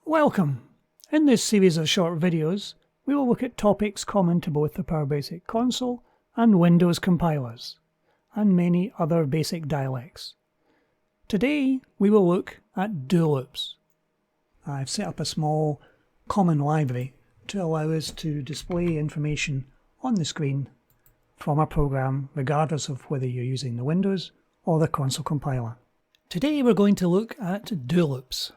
Welcome! In this series of short videos, we will look at topics common to both the PowerBasic console and Windows compilers, and many other basic dialects. Today, we will look at do loops. I've set up a small common library to allow us to display information on the screen from a program regardless of whether you're using the Windows or the console compiler. Today we're going to look at do loops.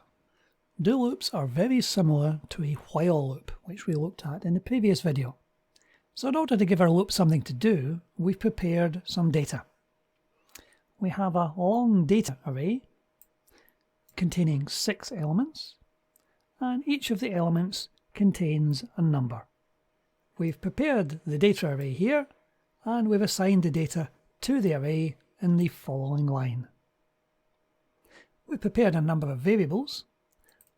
Do loops are very similar to a while loop, which we looked at in the previous video. So in order to give our loop something to do, we've prepared some data. We have a long data array containing 6 elements, and each of the elements contains a number. We've prepared the data array here, and we've assigned the data to the array in the following line. We've prepared a number of variables: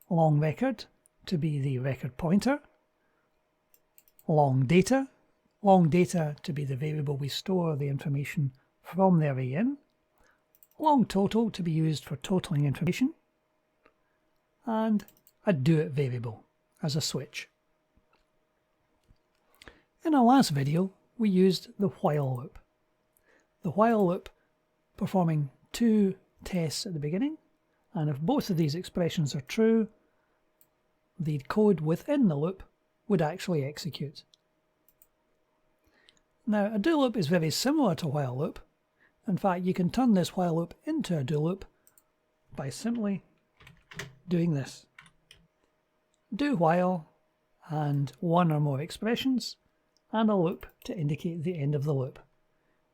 long record to be the record pointer, long data to be the variable we store the information from the array in, long total to be used for totaling information, and a doIt variable as a switch. In our last video, we used the while loop. The while loop performing 2 tests at the beginning, and if both of these expressions are true, the code within the loop would actually execute. Now, a do loop is very similar to a while loop. In fact, you can turn this while loop into a do loop by simply doing this. Do while and one or more expressions and a loop to indicate the end of the loop.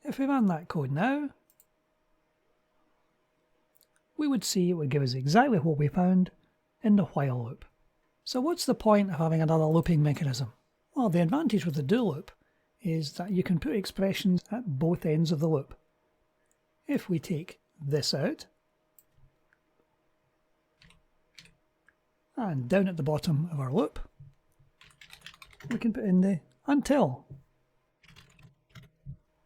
If we ran that code now, we would see it would give us exactly what we found in the while loop. So what's the point of having another looping mechanism? Well, the advantage with the do loop is that you can put expressions at both ends of the loop. If we take this out, and down at the bottom of our loop, we can put in the until.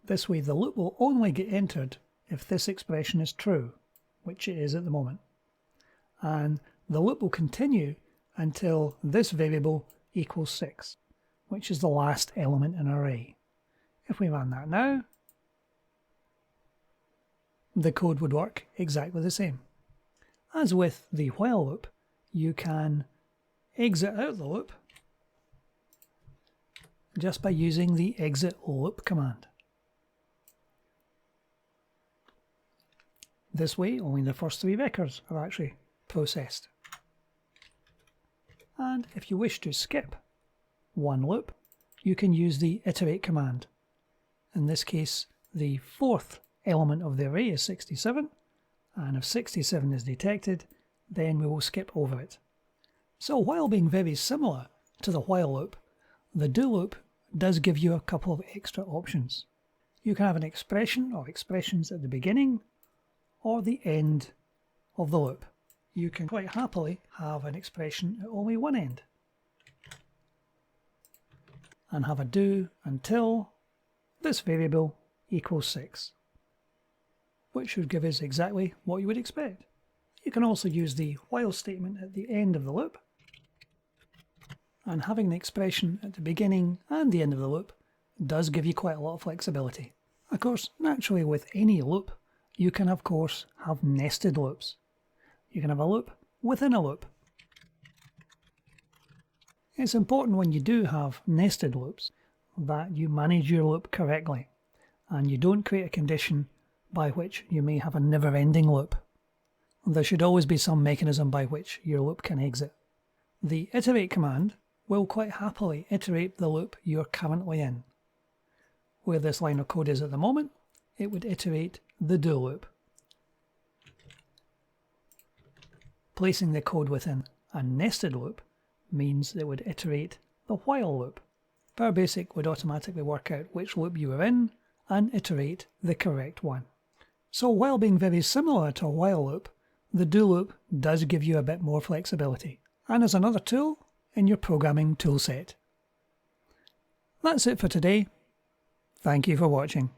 This way the loop will only get entered if this expression is true, which it is at the moment. And the loop will continue until this variable equals 6, which is the last element in our array. If we ran that now, the code would work exactly the same. As with the while loop, you can exit out the loop just by using the exit loop command. This way, only the first 3 records are actually processed. And if you wish to skip one loop, you can use the iterate command. In this case, the 4th element of the array is 67, and if 67 is detected, then we will skip over it. So while being very similar to the while loop, the do loop does give you a couple of extra options. You can have an expression or expressions at the beginning or the end of the loop. You can quite happily have an expression at only one end and have a do until this variable equals 6, which should give us exactly what you would expect. You can also use the while statement at the end of the loop, and having the expression at the beginning and the end of the loop does give you quite a lot of flexibility. Of course, naturally with any loop, you can of course have nested loops. You can have a loop within a loop. It's important when you do have nested loops that you manage your loop correctly and you don't create a condition by which you may have a never-ending loop. There should always be some mechanism by which your loop can exit. The iterate command will quite happily iterate the loop you're currently in. Where this line of code is at the moment, it would iterate the do loop. Placing the code within a nested loop means it would iterate the while loop. PowerBasic would automatically work out which loop you were in and iterate the correct one. So while being very similar to a while loop, the do loop does give you a bit more flexibility, and is another tool in your programming toolset. That's it for today. Thank you for watching.